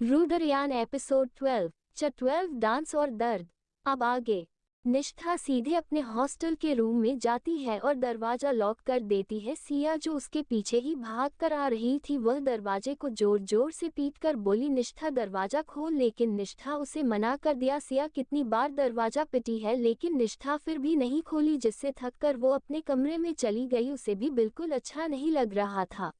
रुद्रयान episode 12 12 dance और दर्द। अब आगे। निष्ठा सीधे अपने हॉस्टल के रूम में जाती है और दरवाजा लॉक कर देती है। सिया जो उसके पीछे ही भाग कर आ रही थी वह दरवाजे को जोर जोर से पीट कर बोली, निष्ठा दरवाजा खोल। लेकिन निष्ठा उसे मना कर दिया। सिया कितनी बार दरवाजा पिटी है लेकिन निष्ठा फिर भी नहीं खोली, जिससे थक कर वो अपने कमरे में चली गई। उसे भी बिल्कुल अच्छा नहीं लग रहा था।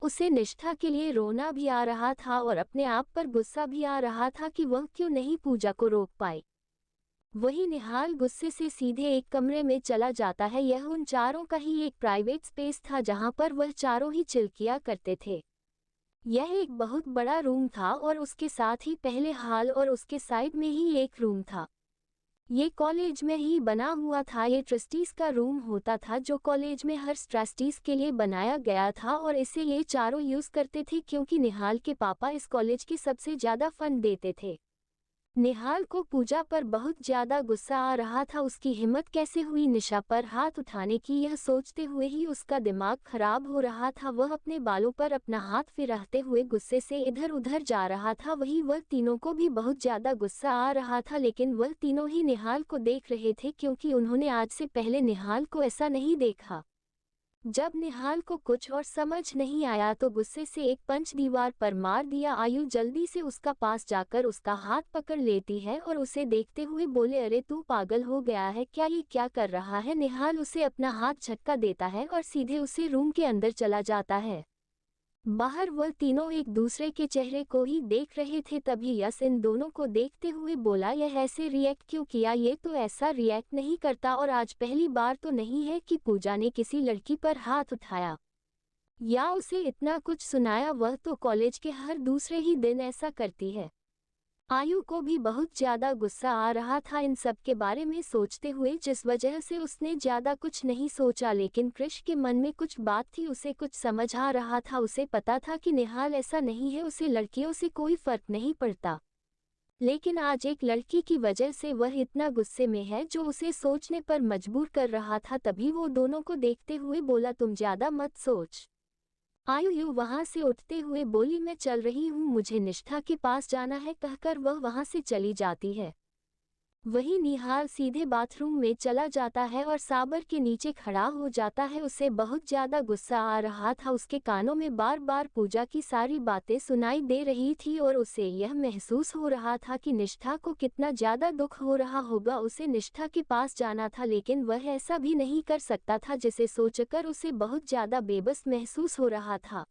उसे निष्ठा के लिए रोना भी आ रहा था और अपने आप पर गुस्सा भी आ रहा था कि वह क्यों नहीं पूजा को रोक पाई। वही निहाल गुस्से से सीधे एक कमरे में चला जाता है। यह उन चारों का ही एक प्राइवेट स्पेस था जहां पर वह चारों ही चिल किया करते थे। यह एक बहुत बड़ा रूम था और उसके साथ ही पहले हॉल और उसके साइड में ही एक रूम था। ये कॉलेज में ही बना हुआ था। ये ट्रस्टीज का रूम होता था जो कॉलेज में हर ट्रस्टीज के लिए बनाया गया था और इसे ये चारों यूज करते थे क्योंकि निहाल के पापा इस कॉलेज की सबसे ज्यादा फंड देते थे। निहाल को पूजा पर बहुत ज्यादा गुस्सा आ रहा था। उसकी हिम्मत कैसे हुई निशा पर हाथ उठाने की, यह सोचते हुए ही उसका दिमाग खराब हो रहा था। वह अपने बालों पर अपना हाथ फिराते हुए गुस्से से इधर उधर जा रहा था। वही वह तीनों को भी बहुत ज्यादा गुस्सा आ रहा था, लेकिन वह तीनों ही निहाल को देख रहे थे क्योंकि उन्होंने आज से पहले निहाल को ऐसा नहीं देखा। जब निहाल को कुछ और समझ नहीं आया तो गुस्से से एक पंच दीवार पर मार दिया। आयु जल्दी से उसका पास जाकर उसका हाथ पकड़ लेती है और उसे देखते हुए बोले, अरे तू पागल हो गया है क्या, ये क्या कर रहा है। निहाल उसे अपना हाथ झटका देता है और सीधे उसे रूम के अंदर चला जाता है। बाहर वह तीनों एक दूसरे के चेहरे को ही देख रहे थे। तभी यश इन दोनों को देखते हुए बोला, यह ऐसे रिएक्ट क्यों किया, ये तो ऐसा रिएक्ट नहीं करता और आज पहली बार तो नहीं है कि पूजा ने किसी लड़की पर हाथ उठाया या उसे इतना कुछ सुनाया। वह तो कॉलेज के हर दूसरे ही दिन ऐसा करती है। आयु को भी बहुत ज्यादा गुस्सा आ रहा था इन सब के बारे में सोचते हुए, जिस वजह से उसने ज्यादा कुछ नहीं सोचा। लेकिन कृष के मन में कुछ बात थी, उसे कुछ समझ आ रहा था। उसे पता था कि निहाल ऐसा नहीं है, उसे लड़कियों से कोई फर्क नहीं पड़ता, लेकिन आज एक लड़की की वजह से वह इतना गुस्से में है जो उसे सोचने पर मजबूर कर रहा था। तभी वो दोनों को देखते हुए बोला, तुम ज्यादा मत सोच। आयु वहां से उठते हुए बोली, मैं चल रही हूँ, मुझे निष्ठा के पास जाना है, कहकर वह वहां से चली जाती है। वही निहाल सीधे बाथरूम में चला जाता है और साबर के नीचे खड़ा हो जाता है। उसे बहुत ज्यादा गुस्सा आ रहा था। उसके कानों में बार बार पूजा की सारी बातें सुनाई दे रही थी और उसे यह महसूस हो रहा था कि निष्ठा को कितना ज्यादा दुख हो रहा होगा। उसे निष्ठा के पास जाना था लेकिन वह ऐसा भी नहीं कर सकता था, जिसे सोचकर उसे बहुत ज्यादा बेबस महसूस हो रहा था।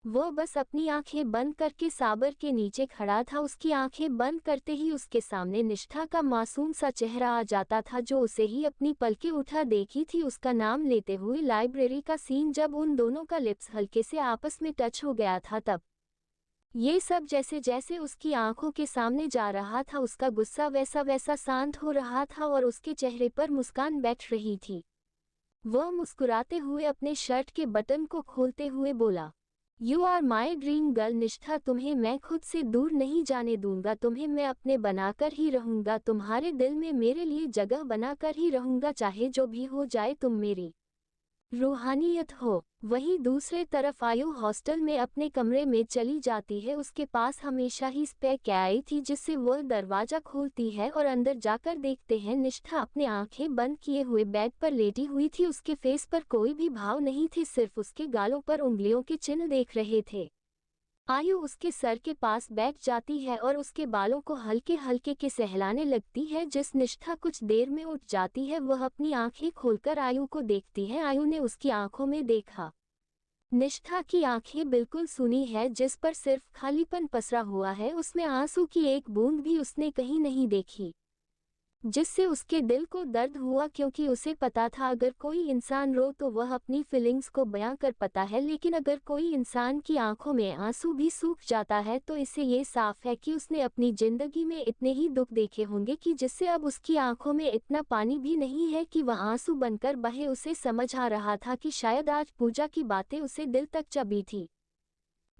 वो बस अपनी आंखें बंद करके साबर के नीचे खड़ा था। उसकी आंखें बंद करते ही उसके सामने निष्ठा का मासूम सा चेहरा आ जाता था जो उसे ही अपनी पलकें उठा देखी थी, उसका नाम लेते हुए। लाइब्रेरी का सीन जब उन दोनों का लिप्स हल्के से आपस में टच हो गया था, तब ये सब जैसे जैसे उसकी आंखों के सामने जा रहा था, उसका गुस्सा वैसा वैसा शांत हो रहा था और उसके चेहरे पर मुस्कान बैठ रही थी। वह मुस्कुराते हुए अपने शर्ट के बटन को खोलते हुए बोला, you are my dream girl Nishtha, तुम्हें मैं खुद से दूर नहीं जाने दूंगा, तुम्हें मैं अपने बनाकर ही रहूंगा, तुम्हारे दिल में मेरे लिए जगह बनाकर ही रहूंगा, चाहे जो भी हो जाए तुम मेरी रूहानियत हो। वहीं दूसरे तरफ आयु हॉस्टल में अपने कमरे में चली जाती है। उसके पास हमेशा ही स्पेयर कैई थी जिससे वह दरवाजा खोलती है और अंदर जाकर देखते हैं निष्ठा अपने आंखें बंद किए हुए बेड पर लेटी हुई थी। उसके फेस पर कोई भी भाव नहीं थे, सिर्फ उसके गालों पर उंगलियों के चिन्ह देख रहे थे। आयु उसके सर के पास बैठ जाती है और उसके बालों को हल्के हल्के के सहलाने लगती है। जिस निष्ठा कुछ देर में उठ जाती है, वह अपनी आंखें खोलकर आयु को देखती है। आयु ने उसकी आंखों में देखा। निष्ठा की आंखें बिल्कुल सूनी है, जिस पर सिर्फ खालीपन पसरा हुआ है, उसमें आंसू की एक बूंद भी उसने कहीं नहीं देखी, जिससे उसके दिल को दर्द हुआ क्योंकि उसे पता था अगर कोई इंसान रो तो वह अपनी फीलिंग्स को बयां कर पाता है, लेकिन अगर कोई इंसान की आंखों में आंसू भी सूख जाता है तो इससे ये साफ है कि उसने अपनी जिंदगी में इतने ही दुख देखे होंगे कि जिससे अब उसकी आंखों में इतना पानी भी नहीं है कि वह आंसू बनकर बहे। उसे समझ आ रहा था कि शायद आज पूजा की बातें उसे दिल तक चुभी थी।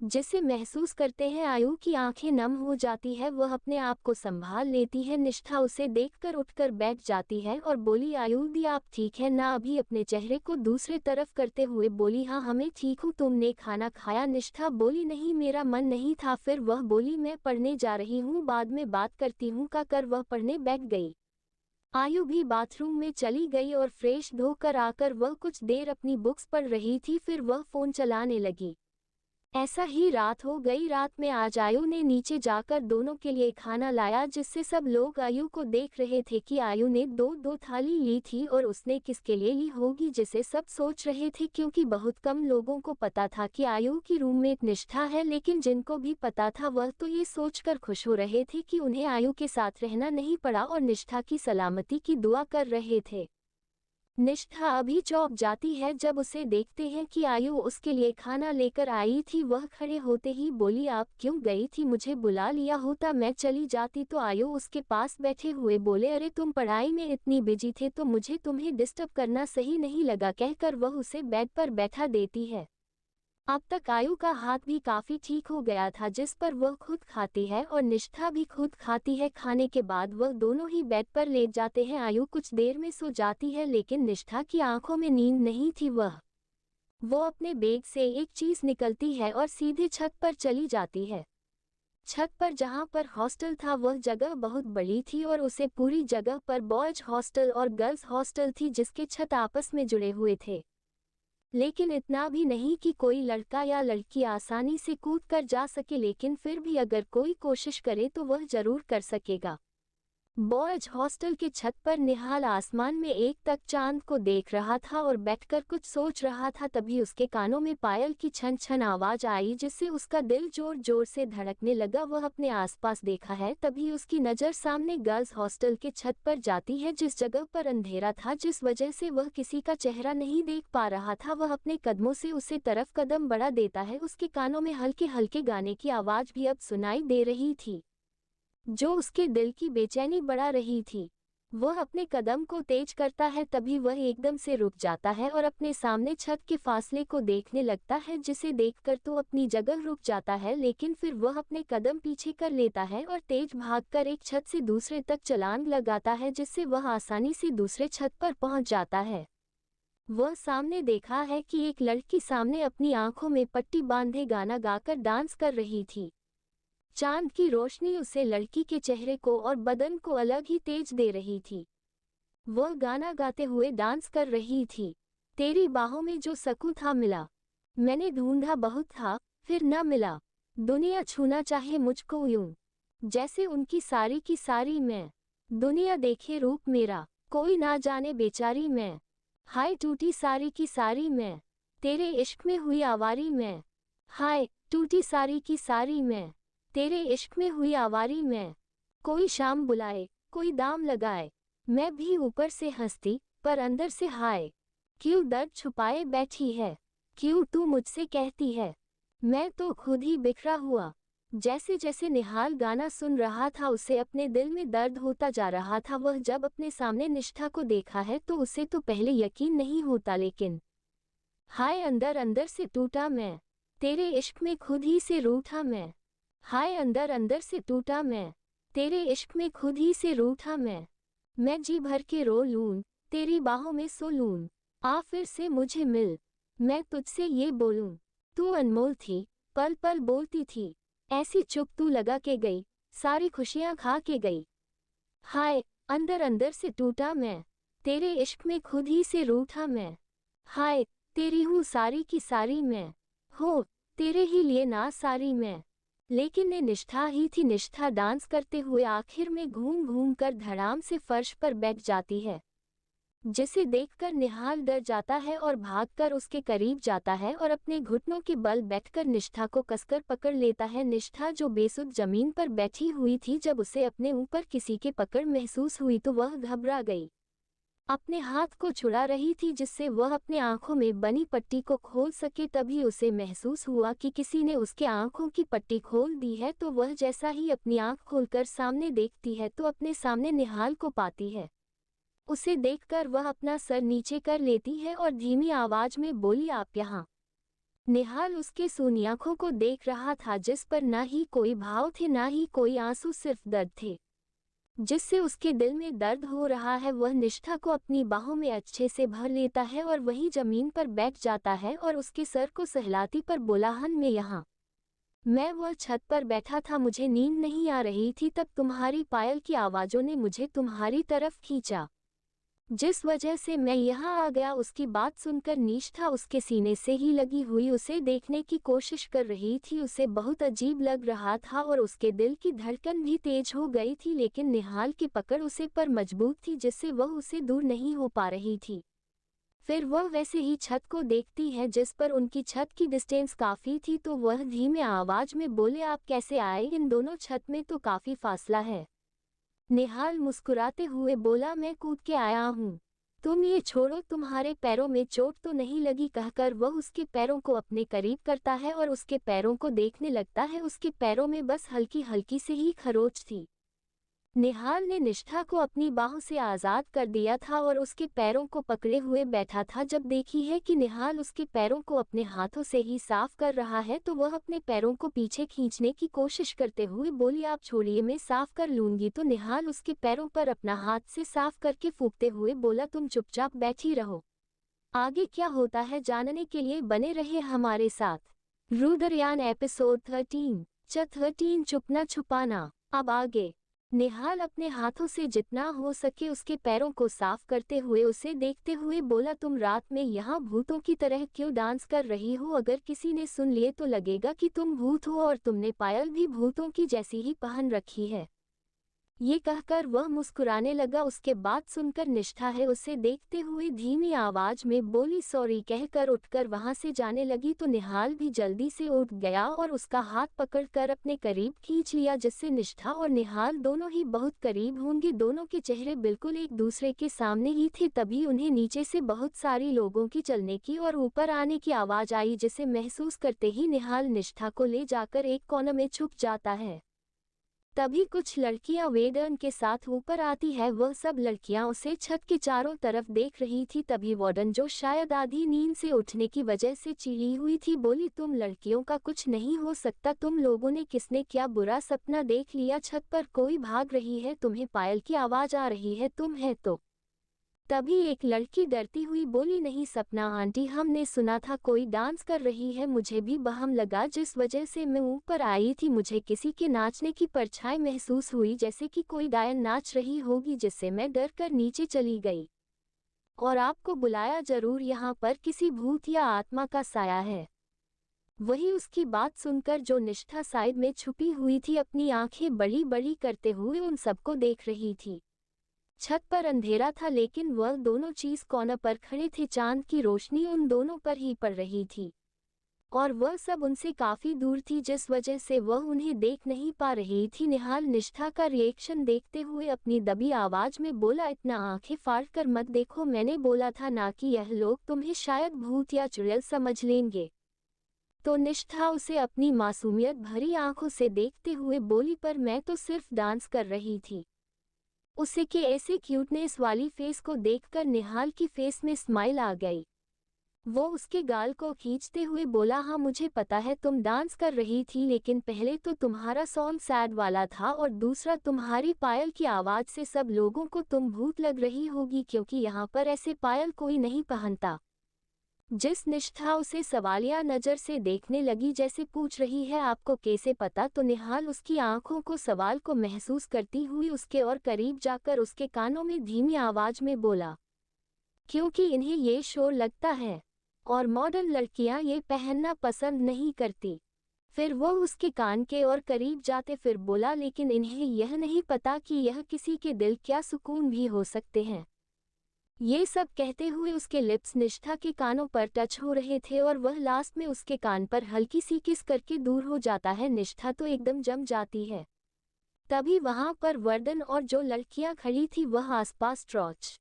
जिसे महसूस करते हैं आयु की आंखें नम हो जाती है। वह अपने आप को संभाल लेती है। निष्ठा उसे देखकर उठकर बैठ जाती है और बोली, आयु दी आप ठीक है ना? अभी अपने चेहरे को दूसरे तरफ करते हुए बोली, हाँ हमें ठीक हूँ। तुमने खाना खाया? निष्ठा बोली, नहीं मेरा मन नहीं था। फिर वह बोली, मैं पढ़ने जा रही हूँ, बाद में बात करती हूँ कहकर वह पढ़ने बैठ गई। आयु भी बाथरूम में चली गई और फ्रेश धोकर आकर वह कुछ देर अपनी बुक्स पढ़ रही थी। फिर वह फोन चलाने लगी। ऐसा ही रात हो गई। रात में आज आयु ने नीचे जाकर दोनों के लिए खाना लाया, जिससे सब लोग आयु को देख रहे थे कि आयु ने दो दो थाली ली थी और उसने किसके लिए ली होगी, जिसे सब सोच रहे थे। क्योंकि बहुत कम लोगों को पता था कि आयु की रूममेट निष्ठा है, लेकिन जिनको भी पता था वह तो ये सोचकर खुश हो रहे थे कि उन्हें आयु के साथ रहना नहीं पड़ा और निष्ठा की सलामती की दुआ कर रहे थे। निष्ठा अभी चौंक जाती है जब उसे देखते हैं कि आयु उसके लिए खाना लेकर आई थी। वह खड़े होते ही बोली, आप क्यों गई थी? मुझे बुला लिया होता, मैं चली जाती। तो आयु उसके पास बैठे हुए बोले, अरे तुम पढ़ाई में इतनी बिजी थे तो मुझे तुम्हें डिस्टर्ब करना सही नहीं लगा, कहकर वह उसे बेड पर बैठा देती है। अब तक आयु का हाथ भी काफी ठीक हो गया था, जिस पर वह खुद खाती है और निष्ठा भी खुद खाती है। खाने के बाद वह दोनों ही बेड पर लेट जाते हैं। आयु कुछ देर में सो जाती है, लेकिन निष्ठा की आंखों में नींद नहीं थी। वो अपने बैग से एक चीज निकलती है और सीधे छत पर चली जाती है। छत पर जहां पर हॉस्टल था वह जगह बहुत बड़ी थी और उसे पूरी जगह पर बॉयज हॉस्टल और गर्ल्स हॉस्टल थी, जिसके छत आपस में जुड़े हुए थे। लेकिन इतना भी नहीं कि कोई लड़का या लड़की आसानी से कूद कर जा सके, लेकिन फिर भी अगर कोई कोशिश करे तो वह जरूर कर सकेगा। बॉयज हॉस्टल के छत पर निहाल आसमान में एक तक चांद को देख रहा था और बैठकर कुछ सोच रहा था। तभी उसके कानों में पायल की छन छन आवाज आई, जिससे उसका दिल जोर जोर से धड़कने लगा। वह अपने आसपास देखा है, तभी उसकी नज़र सामने गर्ल्स हॉस्टल के छत पर जाती है। जिस जगह पर अंधेरा था, जिस वजह से वह किसी का चेहरा नहीं देख पा रहा था, वह अपने कदमों से उसे तरफ कदम बढ़ा देता है। उसके कानों में हल्के हल्के गाने की आवाज भी अब सुनाई दे रही थी, जो उसके दिल की बेचैनी बढ़ा रही थी। वह अपने कदम को तेज करता है, तभी वह एकदम से रुक जाता है और अपने सामने छत के फासले को देखने लगता है, जिसे देखकर तो अपनी जगह रुक जाता है। लेकिन फिर वह अपने कदम पीछे कर लेता है और तेज भागकर एक छत से दूसरे तक छलांग लगाता है, जिससे वह आसानी से दूसरे छत पर पहुंच जाता है। वह सामने देखा है कि एक लड़की सामने अपनी आंखों में पट्टी बांधे गाना गाकर डांस कर रही थी। चांद की रोशनी उसे लड़की के चेहरे को और बदन को अलग ही तेज दे रही थी। वह गाना गाते हुए डांस कर रही थी। तेरी बाहों में जो सुकून था मिला, मैंने ढूंढा बहुत था फिर न मिला। दुनिया छूना चाहे मुझको यूं, जैसे उनकी सारी की सारी मैं। दुनिया देखे रूप मेरा, कोई ना जाने बेचारी मैं। हाय टूटी सारी की सारी मैं, तेरे इश्क में हुई आवारी मैं। हाय टूटी सारी की सारी मैं, तेरे इश्क में हुई आवारी मैं। कोई शाम बुलाए, कोई दाम लगाए, मैं भी ऊपर से हंसती पर अंदर से हाय। क्यों दर्द छुपाए बैठी है, क्यों तू मुझसे कहती है, मैं तो खुद ही बिखरा हुआ। जैसे जैसे निहाल गाना सुन रहा था, उसे अपने दिल में दर्द होता जा रहा था। वह जब अपने सामने निष्ठा को देखा है तो उसे तो पहले यकीन नहीं होता, लेकिन हाय अंदर अंदर से टूटा मैं, तेरे इश्क में खुद ही से रूठा मैं। हाय अंदर अंदर से टूटा मैं, तेरे इश्क में खुद ही से रूठा मैं जी भर के रो लूं, तेरी बाहों में सो लूं। आ फिर से मुझे मिल, मैं तुझसे ये बोलूं, तू अनमोल थी, पल पल बोलती थी। ऐसी चुप तू लगा के गई, सारी खुशियां खा के गई। हाय अंदर अंदर से टूटा मैं, तेरे इश्क में खुद ही से रूठा मैं। हाय तेरी हूँ सारी की सारी मैं, हो तेरे ही लिए ना सारी मैं। लेकिन ने निष्ठा ही थी। निष्ठा डांस करते हुए आखिर में घूम घूम कर धड़ाम से फर्श पर बैठ जाती है, जिसे देखकर निहाल डर जाता है और भागकर उसके करीब जाता है और अपने घुटनों के बल बैठकर निष्ठा को कसकर पकड़ लेता है। निष्ठा जो बेसुध जमीन पर बैठी हुई थी, जब उसे अपने ऊपर किसी के पकड़ महसूस हुई तो वह घबरा गई। अपने हाथ को छुड़ा रही थी, जिससे वह अपने आंखों में बनी पट्टी को खोल सके। तभी उसे महसूस हुआ कि किसी ने उसके आंखों की पट्टी खोल दी है। तो वह जैसा ही अपनी आंख खोलकर सामने देखती है तो अपने सामने निहाल को पाती है। उसे देखकर वह अपना सर नीचे कर लेती है और धीमी आवाज में बोली, आप यहाँ। निहाल उसके सूनी आंखों को देख रहा था जिस पर ना ही कोई भाव थे ना ही कोई आंसू, सिर्फ दर्द थे। जिससे उसके दिल में दर्द हो रहा है वह निष्ठा को अपनी बाहों में अच्छे से भर लेता है और वहीं जमीन पर बैठ जाता है और उसके सर को सहलाती पर बोला, हन मैं वह छत पर बैठा था, मुझे नींद नहीं आ रही थी, तब तुम्हारी पायल की आवाज़ों ने मुझे तुम्हारी तरफ खींचा, जिस वजह से मैं यहाँ आ गया। उसकी बात सुनकर निष्ठा उसके सीने से ही लगी हुई उसे देखने की कोशिश कर रही थी। उसे बहुत अजीब लग रहा था और उसके दिल की धड़कन भी तेज हो गई थी, लेकिन निहाल की पकड़ उसे पर मजबूत थी जिससे वह उसे दूर नहीं हो पा रही थी। फिर वह वैसे ही छत को देखती है जिस पर उनकी छत की डिस्टेंस काफ़ी थी, तो वह धीमे आवाज में बोले, आप कैसे आए? इन दोनों छत में तो काफ़ी फासला है। निहाल मुस्कुराते हुए बोला, मैं कूद के आया हूँ, तुम ये छोड़ो, तुम्हारे पैरों में चोट तो नहीं लगी? कहकर वह उसके पैरों को अपने करीब करता है और उसके पैरों को देखने लगता है। उसके पैरों में बस हल्की हल्की से ही खरोंच थी। निहाल ने निष्ठा को अपनी बाहों से आज़ाद कर दिया था और उसके पैरों को पकड़े हुए बैठा था। जब देखी है कि निहाल उसके पैरों को अपने हाथों से ही साफ कर रहा है तो वह अपने पैरों को पीछे खींचने की कोशिश करते हुए बोली, आप छोड़िए, मैं साफ कर लूंगी। तो निहाल उसके पैरों पर अपना हाथ से साफ करके फूंकते हुए बोला, तुम चुपचाप बैठी रहो, आगे क्या होता है जानने के लिए बने रहे हमारे साथ। रुद्रयान एपिसोड 13 13 छुपना छुपाना। अब आगे। निहाल अपने हाथों से जितना हो सके उसके पैरों को साफ करते हुए उसे देखते हुए बोला, तुम रात में यहाँ भूतों की तरह क्यों डांस कर रही हो? अगर किसी ने सुन लिए तो लगेगा कि तुम भूत हो और तुमने पायल भी भूतों की जैसी ही पहन रखी है। ये कहकर वह मुस्कुराने लगा। उसके बाद सुनकर निष्ठा है उसे देखते हुए धीमी आवाज में बोली, सॉरी कहकर उठकर वहां से जाने लगी। तो निहाल भी जल्दी से उठ गया और उसका हाथ पकड़कर अपने करीब खींच लिया, जिससे निष्ठा और निहाल दोनों ही बहुत करीब होंगे। दोनों के चेहरे बिल्कुल एक दूसरे के सामने ही थे। तभी उन्हें नीचे से बहुत सारी लोगों की चलने की और ऊपर आने की आवाज आई, जिसे महसूस करते ही निहाल निष्ठा को ले जाकर एक कोने में छुप जाता है। तभी कुछ लड़कियां वेडर्न के साथ ऊपर आती है। वह सब लड़कियां उसे छत के चारों तरफ देख रही थी। तभी वार्डन, जो शायद आधी नींद से उठने की वजह से चिढ़ी हुई थी, बोली, तुम लड़कियों का कुछ नहीं हो सकता, तुम लोगों ने किसने क्या बुरा सपना देख लिया? छत पर कोई भाग रही है, तुम्हें पायल की आवाज आ रही है, तुम है तो। तभी एक लड़की डरती हुई बोली, नहीं सपना आंटी, हमने सुना था कोई डांस कर रही है, मुझे भी बहम लगा जिस वजह से मैं ऊपर आई थी। मुझे किसी के नाचने की परछाई महसूस हुई, जैसे कि कोई गायन नाच रही होगी, जिससे मैं डर कर नीचे चली गई और आपको बुलाया जरूर, यहाँ पर किसी भूत या आत्मा का साया है। वही उसकी बात सुनकर जो निष्ठा साइड में छुपी हुई थी अपनी आंखें बड़ी बड़ी करते हुए उन सबको देख रही थी। छत पर अंधेरा था लेकिन वह दोनों चीज कोने पर खड़े थे। चांद की रोशनी उन दोनों पर ही पड़ रही थी और वह सब उनसे काफी दूर थी, जिस वजह से वह उन्हें देख नहीं पा रही थी। निहाल निष्ठा का रिएक्शन देखते हुए अपनी दबी आवाज में बोला, इतना आंखें फाड़ कर मत देखो, मैंने बोला था ना कि यह लोग तुम्हें शायद भूत या चुड़ैल समझ लेंगे। तो निष्ठा उसे अपनी मासूमियत भरी आंखों से देखते हुए बोली, पर मैं तो सिर्फ डांस कर रही थी। उसे के ऐसे क्यूटनेस वाली फेस को देखकर निहाल की फेस में स्माइल आ गई। वो उसके गाल को खींचते हुए बोला, हाँ मुझे पता है तुम डांस कर रही थी, लेकिन पहले तो तुम्हारा सॉन्ग सैड वाला था और दूसरा तुम्हारी पायल की आवाज से सब लोगों को तुम भूत लग रही होगी, क्योंकि यहाँ पर ऐसे पायल कोई नहीं पहनता। जिस निष्ठा उसे सवालिया नजर से देखने लगी, जैसे पूछ रही है आपको कैसे पता? तो निहाल उसकी आंखों को सवाल को महसूस करती हुई उसके और करीब जाकर उसके कानों में धीमी आवाज में बोला, क्योंकि इन्हें ये शोर लगता है और मॉडर्न लड़कियां ये पहनना पसंद नहीं करती। फिर वो उसके कान के और करीब जाते फिर बोला, लेकिन इन्हें यह नहीं पता कि यह किसी के दिल क्या सुकून भी हो सकते हैं। ये सब कहते हुए उसके लिप्स निष्ठा के कानों पर टच हो रहे थे और वह लास्ट में उसके कान पर हल्की सी किस करके दूर हो जाता है। निष्ठा तो एकदम जम जाती है। तभी वहां पर वर्दन और जो लड़कियां खड़ी थी वह आसपास टॉर्च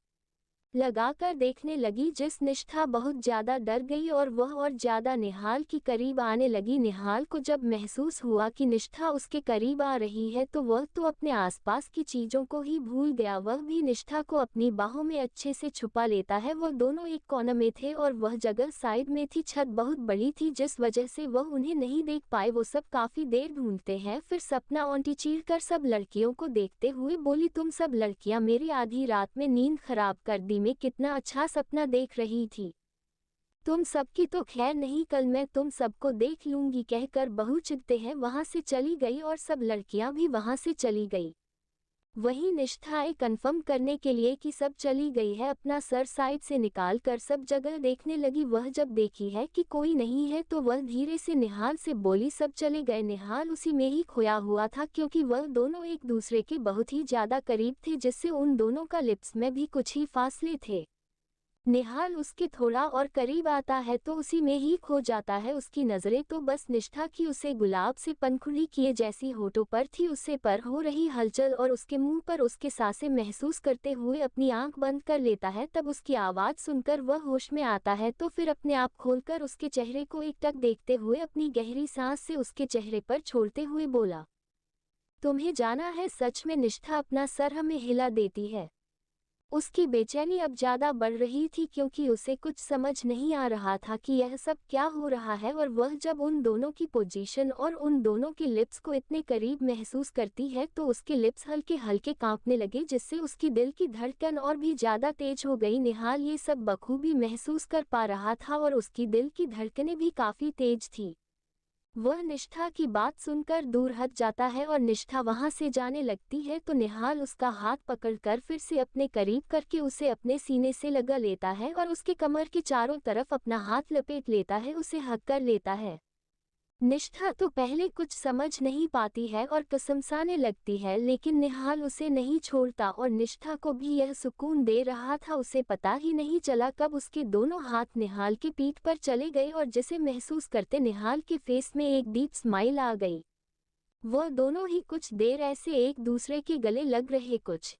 लगाकर देखने लगी, जिस निष्ठा बहुत ज्यादा डर गई और वह और ज्यादा निहाल की करीब आने लगी। निहाल को जब महसूस हुआ कि निष्ठा उसके करीब आ रही है तो वह तो अपने आसपास की चीजों को ही भूल गया। वह भी निष्ठा को अपनी बाहों में अच्छे से छुपा लेता है। वह दोनों एक कोने में थे और वह जगह साइड में थी। छत बहुत बड़ी थी जिस वजह से वह उन्हें नहीं देख पाए। वो सब काफी देर ढूंढते हैं। फिर सपना आंटी चीर कर सब लड़कियों को देखते हुए बोली, तुम सब लड़कियां मेरी आधी रात में नींद खराब कर दी। मैं कितना अच्छा सपना देख रही थी। तुम सबकी तो खैर नहीं, कल मैं तुम सबको देख लूंगी, कहकर बहू चिढ़ते हैं वहां से चली गई और सब लड़कियां भी वहां से चली गई। वहीं निष्ठा कंफर्म करने के लिए कि सब चली गई है, अपना सर साइड से निकाल कर सब जगह देखने लगी। वह जब देखी है कि कोई नहीं है तो वह धीरे से निहाल से बोली, सब चले गए। निहाल उसी में ही खोया हुआ था क्योंकि वह दोनों एक दूसरे के बहुत ही ज्यादा करीब थे, जिससे उन दोनों का लिप्स में भी कुछ ही फासले थे। निहाल उसके थोड़ा और करीब आता है तो उसी में ही खो जाता है। उसकी नजरें तो बस निष्ठा की उसे गुलाब से पंखुड़ी किए जैसी होठों पर थी, उससे पर हो रही हलचल और उसके मुंह पर उसके सांसें महसूस करते हुए अपनी आंख बंद कर लेता है। तब उसकी आवाज सुनकर वह होश में आता है तो फिर अपने आप खोलकर उसके चेहरे को एकटक देखते हुए अपनी गहरी सांस से उसके चेहरे पर छोड़ते हुए बोला, तुम्हें जाना है? सच में? निष्ठा अपना सर हमें हिला देती है। उसकी बेचैनी अब ज्यादा बढ़ रही थी क्योंकि उसे कुछ समझ नहीं आ रहा था कि यह सब क्या हो रहा है। और वह जब उन दोनों की पोजीशन और उन दोनों के लिप्स को इतने करीब महसूस करती है तो उसके लिप्स हल्के हल्के कांपने लगे, जिससे उसकी दिल की धड़कन और भी ज्यादा तेज हो गई। निहाल ये सब बखूबी महसूस कर पा रहा था और उसकी दिल की धड़कनें भी काफी तेज थी। वह निष्ठा की बात सुनकर दूर हट जाता है और निष्ठा वहां से जाने लगती है तो निहाल उसका हाथ पकड़कर फिर से अपने करीब करके उसे अपने सीने से लगा लेता है और उसके कमर के चारों तरफ अपना हाथ लपेट लेता है, उसे हक कर लेता है। निष्ठा तो पहले कुछ समझ नहीं पाती है और कसमसाने लगती है, लेकिन निहाल उसे नहीं छोड़ता और निष्ठा को भी यह सुकून दे रहा था। उसे पता ही नहीं चला कब उसके दोनों हाथ निहाल की पीठ पर चले गए और जिसे महसूस करते निहाल के फेस में एक डीप स्माइल आ गई। वह दोनों ही कुछ देर ऐसे एक दूसरे के गले लग रहे। कुछ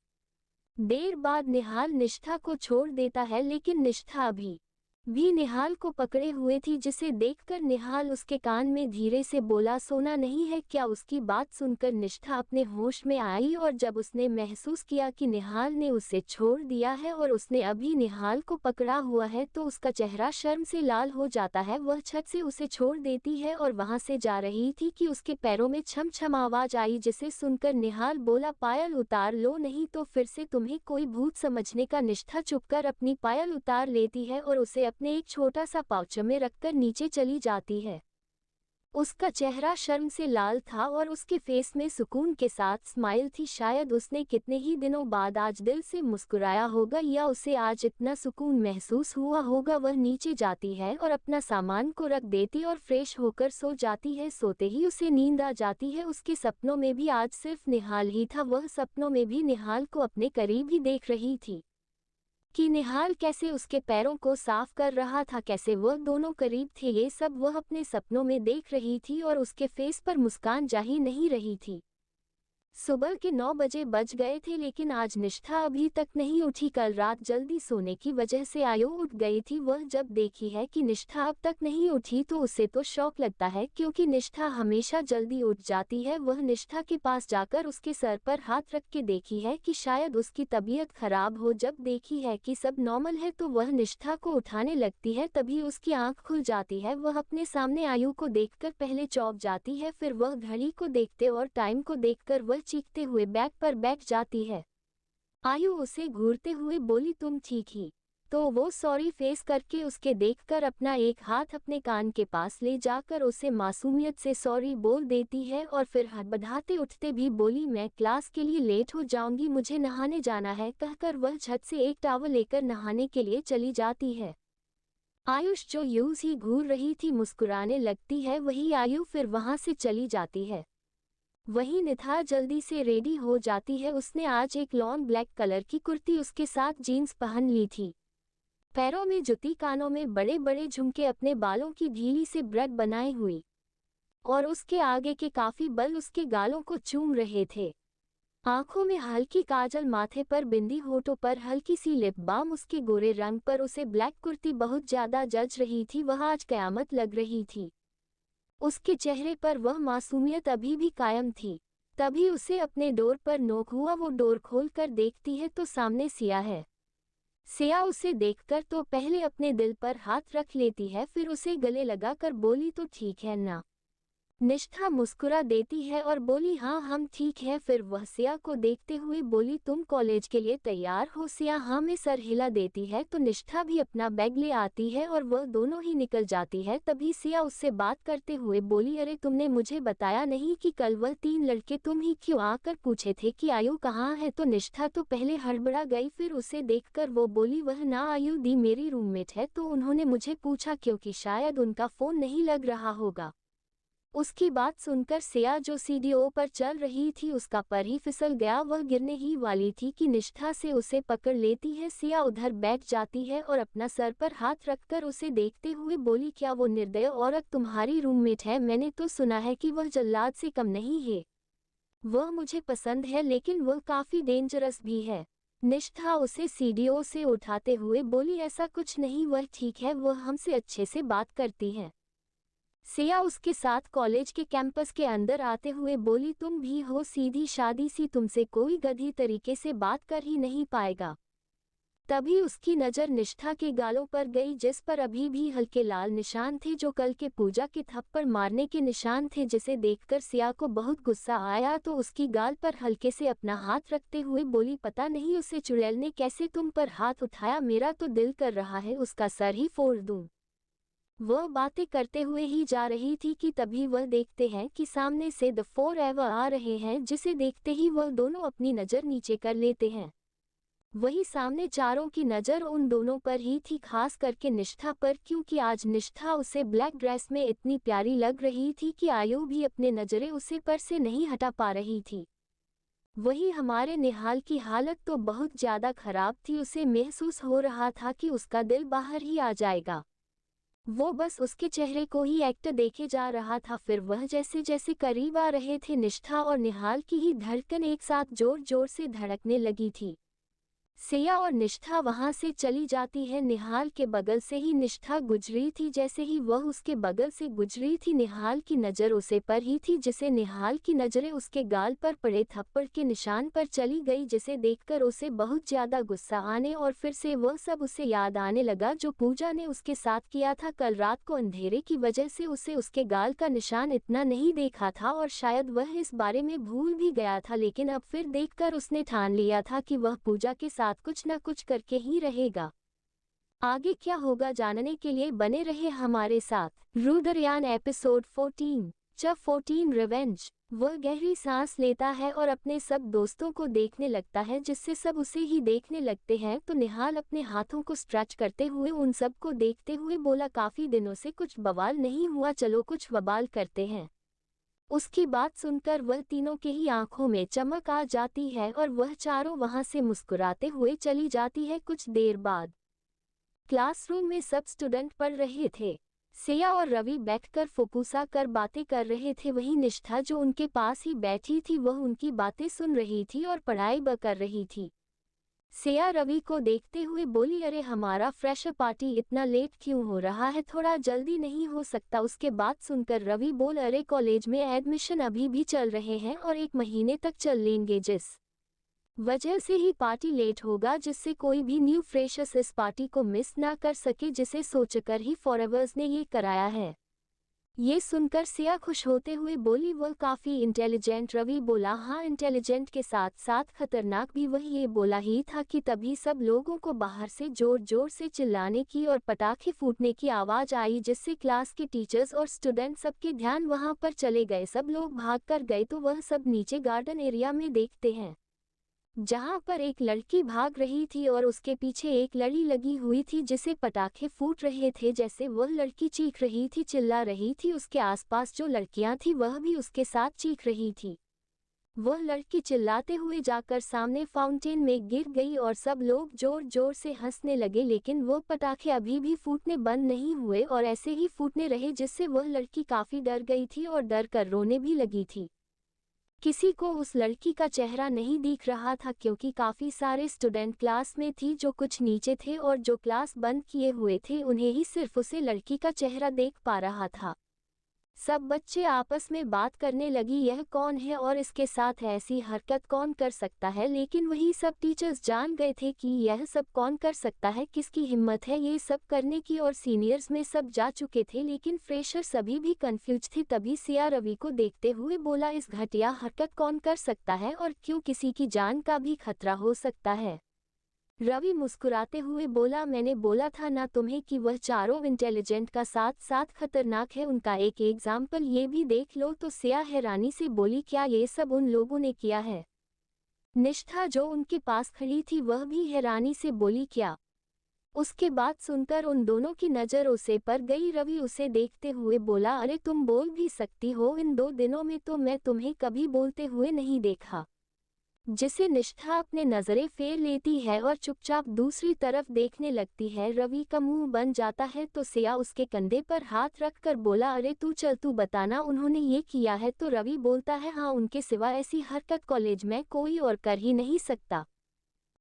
देर बाद निहाल निष्ठा को छोड़ देता है, लेकिन निष्ठा अभी भी निहाल को पकड़े हुए थी, जिसे देखकर निहाल उसके कान में धीरे से बोला, सोना नहीं है क्या? उसकी बात सुनकर निष्ठा अपने होश में आई और जब उसने महसूस किया कि निहाल ने उसे छोड़ दिया है और उसने अभी निहाल को पकड़ा हुआ है तो उसका चेहरा शर्म से लाल हो जाता है। वह छत से उसे छोड़ देती है और वहां से जा रही थी कि उसके पैरों में छम छम आवाज आई, जिसे सुनकर निहाल बोला, पायल उतार लो नहीं तो फिर से तुम्हें कोई भूत समझने का। निष्ठा चुपकर अपनी पायल उतार लेती है और उसे अपने एक छोटा सा पाउच में रखकर नीचे चली जाती है। उसका चेहरा शर्म से लाल था और उसके फेस में सुकून के साथ स्माइल थी। शायद उसने कितने ही दिनों बाद आज दिल से मुस्कुराया होगा या उसे आज इतना सुकून महसूस हुआ होगा। वह नीचे जाती है और अपना सामान को रख देती और फ्रेश होकर सो जाती है। सोते ही उसे नींद आ जाती है। उसके सपनों में भी आज सिर्फ निहाल ही था। वह सपनों में भी निहाल को अपने करीब ही देख रही थी कि निहाल कैसे उसके पैरों को साफ कर रहा था, कैसे वह दोनों करीब थे। ये सब वह अपने सपनों में देख रही थी और उसके फेस पर मुस्कान जा ही नहीं रही थी। सुबह के 9 बजे बज गए थे, लेकिन आज निष्ठा अभी तक नहीं उठी। कल रात जल्दी सोने की वजह से आयु उठ गई थी। वह जब देखी है कि निष्ठा अब तक नहीं उठी तो उसे तो शौक लगता है, क्योंकि निष्ठा हमेशा जल्दी उठ जाती है। वह निष्ठा के पास जाकर उसके सर पर हाथ रख के देखी है कि शायद उसकी तबीयत खराब हो। जब देखी है कि सब नॉर्मल है तो वह निष्ठा को उठाने लगती है। तभी उसकी आंख खुल जाती है। वह अपने सामने आयु को देखकर पहले चौंक जाती है, फिर वह घड़ी को देखते और टाइम को देखकर वह चीखते हुए बैग पर बैठ जाती है। आयु उसे घूरते हुए बोली, तुम ठीक ही? तो वो सॉरी फेस करके उसके देखकर अपना एक हाथ अपने कान के पास ले जाकर उसे मासूमियत से सॉरी बोल देती है और फिर हड़बड़ाते उठते भी बोली, मैं क्लास के लिए लेट हो जाऊंगी, मुझे नहाने जाना है, कहकर वह छत से एक टॉवल लेकर नहाने के लिए चली जाती है। आयुष जो यूं ही घूर रही थी मुस्कुराने लगती है। वही आयु फिर वहां से चली जाती है। वहीं निथा जल्दी से रेडी हो जाती है। उसने आज एक लॉन्ग ब्लैक कलर की कुर्ती उसके साथ जीन्स पहन ली थी। पैरों में जूती, कानों में बड़े बड़े झुमके, अपने बालों की ढीली से ब्रेड बनाई हुई और उसके आगे के काफी बल उसके गालों को चूम रहे थे। आंखों में हल्की काजल, माथे पर बिंदी, होठों पर हल्की सी लिप बाम। उसके गोरे रंग पर उसे ब्लैक कुर्ती बहुत ज्यादा जच रही थी। वह आज कयामत लग रही थी। उसके चेहरे पर वह मासूमियत अभी भी कायम थी। तभी उसे अपने डोर पर नोक हुआ। वो डोर खोलकर देखती है तो सामने सिया है। सिया उसे देखकर तो पहले अपने दिल पर हाथ रख लेती है, फिर उसे गले लगाकर बोली, तो ठीक है ना? निष्ठा मुस्कुरा देती है और बोली, हाँ हम ठीक है। फिर वह सिया को देखते हुए बोली, तुम कॉलेज के लिए तैयार हो? सिया हाँ में सर हिला देती है तो निष्ठा भी अपना बैग ले आती है और वह दोनों ही निकल जाती है। तभी सिया उससे बात करते हुए बोली, अरे तुमने मुझे बताया नहीं कि कल वह 3 लड़के तुम ही क्यों आकर पूछे थे कि आयु कहाँ है? तो निष्ठा तो पहले हड़बड़ा गई, फिर उसे देखकर वो बोली, वह ना आयु दी मेरी रूममेट है, तो उन्होंने मुझे पूछा क्योंकि शायद उनका फोन नहीं लग रहा होगा। उसकी बात सुनकर सिया जो सीढ़ियों पर चल रही थी उसका पर ही फिसल गया। वह गिरने ही वाली थी कि निष्ठा से उसे पकड़ लेती है। सिया उधर बैठ जाती है और अपना सर पर हाथ रखकर उसे देखते हुए बोली, क्या वो निर्दय औरत तुम्हारी रूममेट है? मैंने तो सुना है कि वह जल्लाद से कम नहीं है। वह मुझे पसंद है लेकिन वह काफी डेंजरस भी है। निष्ठा उसे सीढ़ियों से उठाते हुए बोली, ऐसा कुछ नहीं, वह ठीक है, वह हमसे अच्छे से बात करती है। सिया उसके साथ कॉलेज के कैंपस के अंदर आते हुए बोली, तुम भी हो सीधी शादी सी, तुमसे कोई गधी तरीके से बात कर ही नहीं पाएगा। तभी उसकी नज़र निष्ठा के गालों पर गई जिस पर अभी भी हल्के लाल निशान थे, जो कल के पूजा के थप्पड़ मारने के निशान थे। जिसे देखकर सिया को बहुत गुस्सा आया तो उसकी गाल पर हल्के से अपना हाथ रखते हुए बोली, पता नहीं उसे चुड़ैल ने कैसे तुम पर हाथ उठाया, मेरा तो दिल कर रहा है उसका सर ही फोड़ दूं। वह बातें करते हुए ही जा रही थी कि तभी वह देखते हैं कि सामने से द फॉरएवर आ रहे हैं, जिसे देखते ही वह दोनों अपनी नज़र नीचे कर लेते हैं। वही सामने चारों की नज़र उन दोनों पर ही थी, खास करके निष्ठा पर, क्योंकि आज निष्ठा उसे ब्लैक ड्रेस में इतनी प्यारी लग रही थी कि आयु भी अपने नज़रें उसे पर से नहीं हटा पा रही थी। वही हमारे निहाल की हालत तो बहुत ज़्यादा खराब थी। उसे महसूस हो रहा था कि उसका दिल बाहर ही आ जाएगा। वो बस उसके चेहरे को ही एक्टर देखे जा रहा था। फिर वह जैसे जैसे करीब आ रहे थे, निष्ठा और निहाल की ही धड़कन एक साथ जोर जोर से धड़कने लगी थी। सिया और निष्ठा वहां से चली जाती है। निहाल के बगल से ही निष्ठा गुजरी थी। जैसे ही वह उसके बगल से गुजरी थी, निहाल की नज़र उसे पर ही थी, जिसे निहाल की नज़रें उसके गाल पर पड़े थप्पड़ के निशान पर चली गई, जिसे देखकर उसे बहुत ज़्यादा गुस्सा आने और फिर से वह सब उसे याद आने लगा जो पूजा ने उसके साथ किया था कल रात को। अंधेरे की वजह से उसे उसके गाल का निशान इतना नहीं देखा था और शायद वह इस बारे में भूल भी गया था, लेकिन अब फिर देखकर उसने ठान लिया था कि वह पूजा के साथ कुछ न कुछ करके ही रहेगा। आगे क्या होगा जानने के लिए बने रहे हमारे साथ। रुद्रयान एपिसोड 14 च 14 रिवेंज। वह गहरी सांस लेता है और अपने सब दोस्तों को देखने लगता है, जिससे सब उसे ही देखने लगते हैं। तो निहाल अपने हाथों को स्ट्रेच करते हुए उन सब को देखते हुए बोला, काफी दिनों से कुछ बवाल नहीं हुआ, चलो कुछ बवाल करते हैं। उसकी बात सुनकर वह तीनों के ही आंखों में चमक आ जाती है और वह चारों वहां से मुस्कुराते हुए चली जाती है। कुछ देर बाद क्लासरूम में सब स्टूडेंट पढ़ रहे थे। सिया और रवि बैठकर फुफुसा कर बातें कर रहे थे। वहीं निष्ठा जो उनके पास ही बैठी थी, वह उनकी बातें सुन रही थी और पढ़ाई भी कर रही थी। सिया रवि को देखते हुए बोली, अरे हमारा फ्रेशर पार्टी इतना लेट क्यों हो रहा है, थोड़ा जल्दी नहीं हो सकता? उसके बात सुनकर रवि बोल, अरे कॉलेज में एडमिशन अभी भी चल रहे हैं और 1 महीने तक चल लेंगे, जिस वजह से ही पार्टी लेट होगा, जिससे कोई भी न्यू फ्रेशर्स इस पार्टी को मिस ना कर सके, जिसे सोचकर ही फॉरएवर्स ने ये कराया है। ये सुनकर सिया खुश होते हुए बोली, वह काफी इंटेलिजेंट। रवि बोला, हाँ इंटेलिजेंट के साथ साथ खतरनाक भी। वह ये बोला ही था कि तभी सब लोगों को बाहर से जोर जोर से चिल्लाने की और पटाखे फूटने की आवाज आई, जिससे क्लास के टीचर्स और स्टूडेंट सबके ध्यान वहां पर चले गए। सब लोग भाग कर गए तो वह सब नीचे गार्डन एरिया में देखते हैं, जहां पर एक लड़की भाग रही थी और उसके पीछे एक लड़ी लगी हुई थी जिसे पटाखे फूट रहे थे। जैसे वह लड़की चीख रही थी, चिल्ला रही थी, उसके आसपास जो लड़कियां थी वह भी उसके साथ चीख रही थी। वह लड़की चिल्लाते हुए जाकर सामने फाउंटेन में गिर गई और सब लोग जोर जोर से हंसने लगे, लेकिन वह पटाखे अभी भी फूटने बंद नहीं हुए और ऐसे ही फूटने रहे, जिससे वह लड़की काफी डर गई थी और डर कर रोने भी लगी थी। किसी को उस लड़की का चेहरा नहीं दिख रहा था क्योंकि काफ़ी सारे स्टूडेंट क्लास में थी जो कुछ नीचे थे और जो क्लास बंद किए हुए थे उन्हें ही सिर्फ उसे लड़की का चेहरा देख पा रहा था। सब बच्चे आपस में बात करने लगी यह कौन है और इसके साथ ऐसी हरकत कौन कर सकता है, लेकिन वही सब टीचर्स जान गए थे कि यह सब कौन कर सकता है, किसकी हिम्मत है ये सब करने की। और सीनियर्स में सब जा चुके थे लेकिन फ्रेशर सभी भी कंफ्यूज थे। तभी सिया रवि को देखते हुए बोला, इस घटिया हरकत कौन कर सकता है और क्यों किसी की जान का भी खतरा हो सकता है। रवि मुस्कुराते हुए बोला, मैंने बोला था ना तुम्हें कि वह चारों इंटेलिजेंट का साथ साथ खतरनाक है। उनका एक एग्जाम्पल ये भी देख लो। तो सिया हैरानी से बोली, क्या ये सब उन लोगों ने किया है? निष्ठा जो उनके पास खड़ी थी वह भी हैरानी से बोली, क्या? उसके बाद सुनकर उन दोनों की नज़र उसे पर गई। रवि उसे देखते हुए बोला, अरे तुम बोल भी सकती हो, इन 2 दिनों में तो मैं तुम्हें कभी बोलते हुए नहीं देखा। जिसे निष्ठा अपने नज़रें फेर लेती है और चुपचाप दूसरी तरफ देखने लगती है। रवि का मुंह बन जाता है तो सिया उसके कंधे पर हाथ रखकर बोला, अरे तू चल, तू बताना उन्होंने ये किया है। तो रवि बोलता है, हाँ, उनके सिवा ऐसी हरकत कॉलेज में कोई और कर ही नहीं सकता।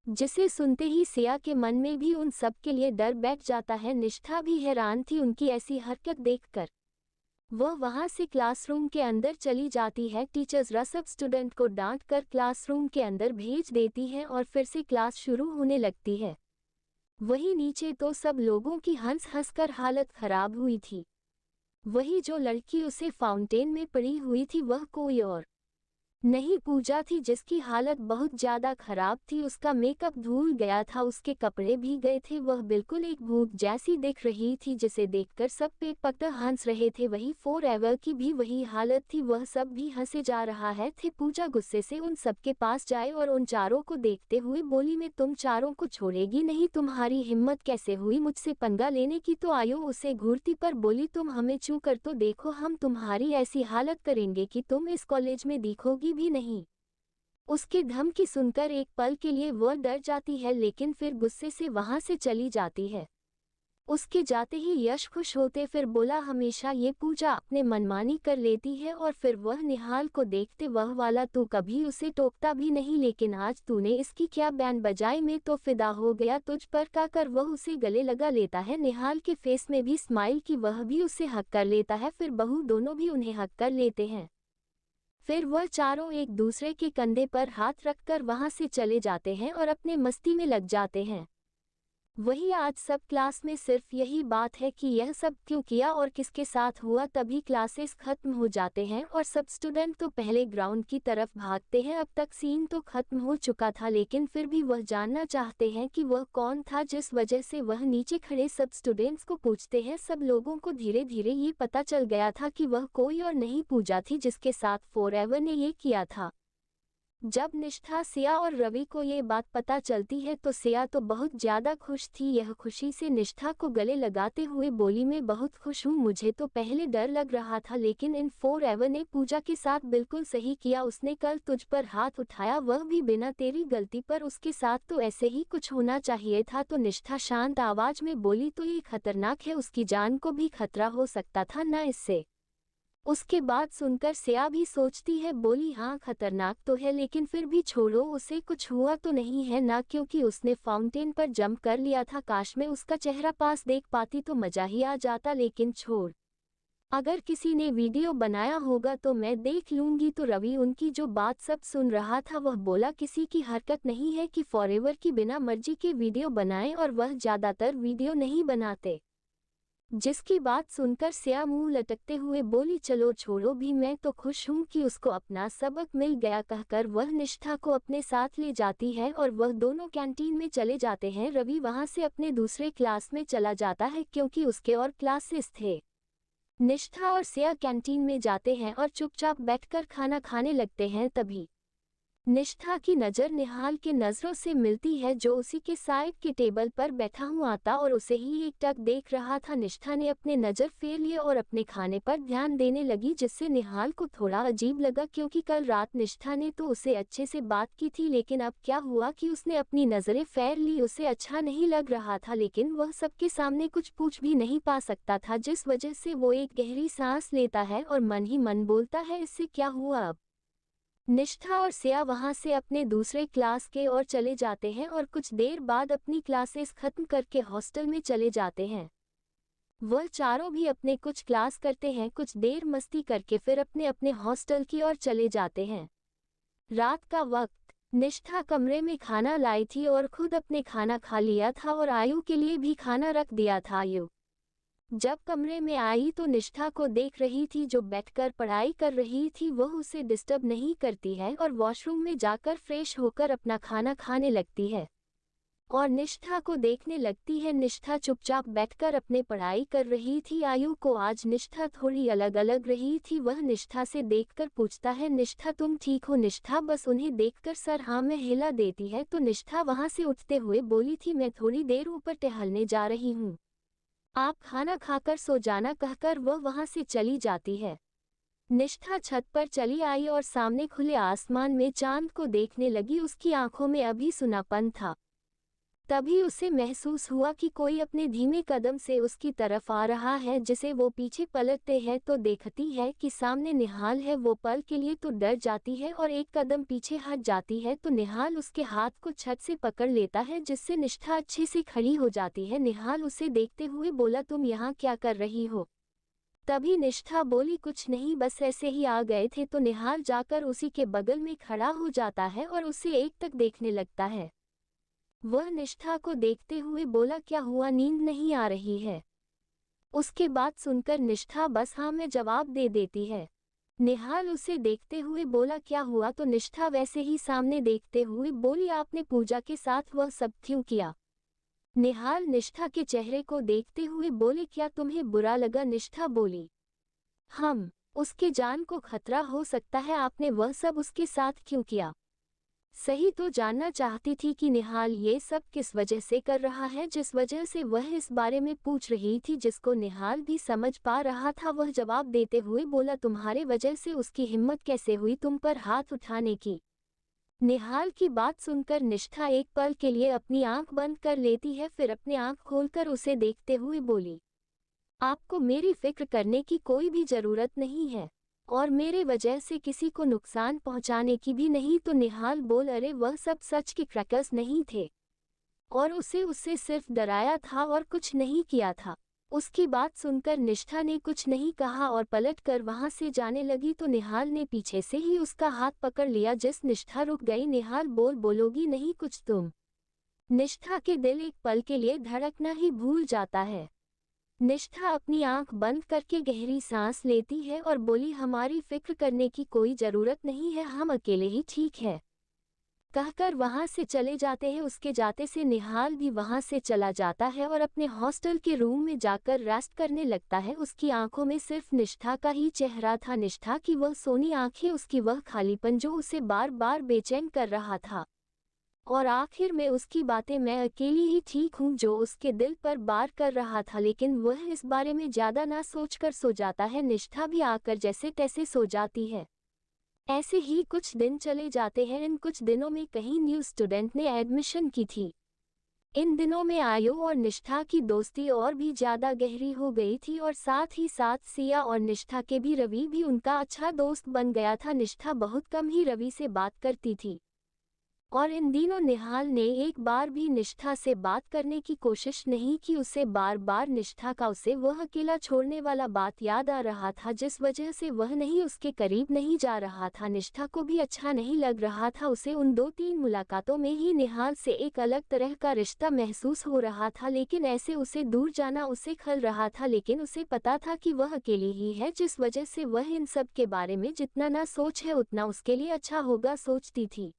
जिसे सुनते ही सिया के मन में भी उन सब के लिए डर बैठ जाता है। निष्ठा भी हैरान थी उनकी ऐसी हरकत देखकर। वह वहां से क्लासरूम के अंदर चली जाती है। टीचर्स सब स्टूडेंट को डांट कर क्लासरूम के अंदर भेज देती हैं और फिर से क्लास शुरू होने लगती है। वहीं नीचे तो सब लोगों की हंस हंस कर हालत खराब हुई थी। वही जो लड़की उसे फाउंटेन में पड़ी हुई थी वह कोई और नहीं पूजा थी, जिसकी हालत बहुत ज्यादा खराब थी। उसका मेकअप धुल गया था, उसके कपड़े भी गए थे, वह बिल्कुल एक भूत जैसी दिख रही थी जिसे देखकर सब पेट पकड़ हंस रहे थे। वही फॉरएवर की भी वही हालत थी, वह सब भी हंसे जा रहा है थे। पूजा गुस्से से उन सबके पास जाए और उन चारों को देखते हुए बोली, मैं तुम चारों को छोड़ेगी नहीं, तुम्हारी हिम्मत कैसे हुई मुझसे पंगा लेने की? तो आयो उसे घूरती पर बोली, तुम हमें छू कर तो देखो, हम तुम्हारी ऐसी हालत करेंगे कि तुम इस कॉलेज में दिखोगी भी नहीं। उसके धमकी सुनकर एक पल के लिए वह डर जाती है लेकिन फिर गुस्से से वहां से चली जाती है। उसके जाते ही यश खुश होते फिर बोला, हमेशा ये पूजा अपने मनमानी कर लेती है। और फिर वह निहाल को देखते, वह वाला तू कभी उसे टोकता भी नहीं लेकिन आज तूने इसकी क्या बैंड बजाई, में तो फिदा हो गया तुझ पर। कहकर वह उसे गले लगा लेता है। निहाल के फेस में भी स्माइल की, वह भी उसे हक कर लेता है। फिर बहू दोनों भी उन्हें हक कर लेते हैं। फिर वह चारों एक दूसरे के कंधे पर हाथ रखकर वहां से चले जाते हैं और अपने मस्ती में लग जाते हैं। वही आज सब क्लास में सिर्फ यही बात है कि यह सब क्यों किया और किसके साथ हुआ। तभी क्लासेस खत्म हो जाते हैं और सब स्टूडेंट तो पहले ग्राउंड की तरफ भागते हैं। अब तक सीन तो खत्म हो चुका था लेकिन फिर भी वह जानना चाहते हैं कि वह कौन था जिस वजह से वह नीचे खड़े सब स्टूडेंट्स को पूछते हैं। सब लोगों को धीरे धीरे ये पता चल गया था कि वह कोई और नहीं पूजा थी जिसके साथ फॉरएवर ने ये किया था। जब निष्ठा, सिया और रवि को ये बात पता चलती है तो सिया तो बहुत ज़्यादा खुश थी। यह खुशी से निष्ठा को गले लगाते हुए बोली, मैं बहुत खुश हूँ, मुझे तो पहले डर लग रहा था लेकिन इन फॉरएवर ने पूजा के साथ बिल्कुल सही किया। उसने कल तुझ पर हाथ उठाया, वह भी बिना तेरी गलती पर, उसके साथ तो ऐसे ही कुछ होना चाहिए था। तो निष्ठा शांत आवाज में बोली, तो ये खतरनाक है, उसकी जान को भी खतरा हो सकता था ना इससे। उसके बाद सुनकर सिया भी सोचती है, बोली, हाँ खतरनाक तो है लेकिन फिर भी छोड़ो, उसे कुछ हुआ तो नहीं है ना, क्योंकि उसने फाउंटेन पर जंप कर लिया था। काश मैं उसका चेहरा पास देख पाती तो मजा ही आ जाता, लेकिन छोड़, अगर किसी ने वीडियो बनाया होगा तो मैं देख लूंगी। तो रवि उनकी जो बात सब सुन रहा था वह बोला, किसी की हरकत नहीं है कि फॉरएवर की बिना मर्जी के वीडियो बनाएं और वह ज़्यादातर वीडियो नहीं बनाते। जिसकी बात सुनकर सिया मुंह लटकते हुए बोली, चलो छोड़ो भी, मैं तो खुश हूँ कि उसको अपना सबक मिल गया। कहकर वह निष्ठा को अपने साथ ले जाती है और वह दोनों कैंटीन में चले जाते हैं। रवि वहां से अपने दूसरे क्लास में चला जाता है क्योंकि उसके और क्लासेस थे। निष्ठा और सिया कैंटीन में जाते हैं और चुपचाप बैठकर खाना खाने लगते हैं। तभी निष्ठा की नज़र निहाल के नज़रों से मिलती है जो उसी के साइड के टेबल पर बैठा हुआ था और उसे ही एकटक देख रहा था। निष्ठा ने अपने नज़र फेर लिए और अपने खाने पर ध्यान देने लगी, जिससे निहाल को थोड़ा अजीब लगा क्योंकि कल रात निष्ठा ने तो उसे अच्छे से बात की थी लेकिन अब क्या हुआ कि उसने अपनी नज़रें फेर ली। उसे अच्छा नहीं लग रहा था लेकिन वह सबके सामने कुछ पूछ भी नहीं पा सकता था, जिस वजह से वो एक गहरी सांस लेता है और मन ही मन बोलता है, इससे क्या हुआ अब? निष्ठा और सिया वहां से अपने दूसरे क्लास के और चले जाते हैं और कुछ देर बाद अपनी क्लासेस खत्म करके हॉस्टल में चले जाते हैं। वह चारों भी अपने कुछ क्लास करते हैं, कुछ देर मस्ती करके फिर अपने अपने हॉस्टल की ओर चले जाते हैं। रात का वक्त, निष्ठा कमरे में खाना लाई थी और खुद अपने खाना खा लिया था और आयु के लिए भी खाना रख दिया था। आयु जब कमरे में आई तो निष्ठा को देख रही थी जो बैठकर पढ़ाई कर रही थी। वह उसे डिस्टर्ब नहीं करती है और वॉशरूम में जाकर फ्रेश होकर अपना खाना खाने लगती है और निष्ठा को देखने लगती है। निष्ठा चुपचाप बैठकर अपने पढ़ाई कर रही थी। आयु को आज निष्ठा थोड़ी अलग अलग रही थी। वह निष्ठा से देखकर पूछता है, निष्ठा तुम ठीक हो? निष्ठा बस उन्हें देखकर सर हाँ में हिला देती है। तो निष्ठा वहां से उठते हुए बोली थी, मैं थोड़ी देर ऊपर टहलने जा रही हूँ, आप खाना खाकर सो जाना, कहकर वह वहां से चली जाती है। निष्ठा छत पर चली आई और सामने खुले आसमान में चांद को देखने लगी। उसकी आंखों में अभी सुनापन था। तभी उसे महसूस हुआ कि कोई अपने धीमे कदम से उसकी तरफ आ रहा है। जिसे वो पीछे पलटते हैं तो देखती है कि सामने निहाल है। वो पल के लिए तो डर जाती है और एक कदम पीछे हट जाती है तो निहाल उसके हाथ को छत से पकड़ लेता है, जिससे निष्ठा अच्छे से खड़ी हो जाती है। निहाल उसे देखते हुए बोला, तुम यहाँ क्या कर रही हो? तभी निष्ठा बोली, कुछ नहीं, बस ऐसे ही आ गए थे। तो निहाल जाकर उसी के बगल में खड़ा हो जाता है और उसे एकटक देखने लगता है। वह निष्ठा को देखते हुए बोला, क्या हुआ, नींद नहीं आ रही है? उसके बात सुनकर निष्ठा बस हाँ में जवाब दे देती है। निहाल उसे देखते हुए बोला, क्या हुआ? तो निष्ठा वैसे ही सामने देखते हुए बोली, आपने पूजा के साथ वह सब क्यों किया? निहाल निष्ठा के चेहरे को देखते हुए बोले, क्या तुम्हें बुरा लगा? निष्ठा बोली, उसके जान को खतरा हो सकता है, आपने वह सब उसके साथ क्यों किया? सही तो जानना चाहती थी कि निहाल ये सब किस वजह से कर रहा है, जिस वजह से वह इस बारे में पूछ रही थी, जिसको निहाल भी समझ पा रहा था। वह जवाब देते हुए बोला, तुम्हारे वजह से उसकी हिम्मत कैसे हुई तुम पर हाथ उठाने की? निहाल की बात सुनकर निष्ठा एक पल के लिए अपनी आंख बंद कर लेती है, फिर अपनी आंख खोलकर उसे देखते हुए बोली, आपको मेरी फिक्र करने की कोई भी जरूरत नहीं है और मेरे वजह से किसी को नुकसान पहुंचाने की भी नहीं। तो निहाल बोल, अरे वह सब सच के क्रैकर्स नहीं थे और उससे सिर्फ डराया था और कुछ नहीं किया था। उसकी बात सुनकर निष्ठा ने कुछ नहीं कहा और पलट कर वहां से जाने लगी तो निहाल ने पीछे से ही उसका हाथ पकड़ लिया, जिस निष्ठा रुक गई। निहाल बोलोगी नहीं कुछ तुम? निष्ठा के दिल एक पल के लिए धड़कना ही भूल जाता है। निष्ठा अपनी आंख बंद करके गहरी सांस लेती है और बोली, हमारी फिक्र करने की कोई जरूरत नहीं है, हम अकेले ही ठीक है, कहकर वहां से चले जाते हैं। उसके जाते से निहाल भी वहां से चला जाता है और अपने हॉस्टल के रूम में जाकर रेस्ट करने लगता है। उसकी आंखों में सिर्फ निष्ठा का ही चेहरा था, निष्ठा की वह सोनी आंखें, उसकी वह खालीपन जो उसे बार बार बेचैन कर रहा था और आखिर में उसकी बातें, मैं अकेली ही ठीक हूँ, जो उसके दिल पर बार कर रहा था। लेकिन वह इस बारे में ज्यादा ना सोचकर सो जाता है। निष्ठा भी आकर जैसे तैसे सो जाती है। ऐसे ही कुछ दिन चले जाते हैं। इन कुछ दिनों में कहीं न्यू स्टूडेंट ने एडमिशन की थी। इन दिनों में आयु और निष्ठा की दोस्ती और भी ज्यादा गहरी हो गई थी और साथ ही साथ सिया और निष्ठा के भी रवि भी उनका अच्छा दोस्त बन गया था। निष्ठा बहुत कम ही रवि से बात करती थी और इन दिनों निहाल ने एक बार भी निष्ठा से बात करने की कोशिश नहीं की। उसे बार बार निष्ठा का उसे वह अकेला छोड़ने वाला बात याद आ रहा था, जिस वजह से वह नहीं उसके करीब नहीं जा रहा था। निष्ठा को भी अच्छा नहीं लग रहा था। उसे उन 2-3 मुलाकातों में ही निहाल से एक अलग तरह का रिश्ता महसूस हो रहा था, लेकिन ऐसे उसे दूर जाना उसे खल रहा था। लेकिन उसे पता था कि वह अकेली ही है, जिस वजह से वह इन सब के बारे में जितना ना सोच है उतना उसके लिए अच्छा होगा सोचती थी।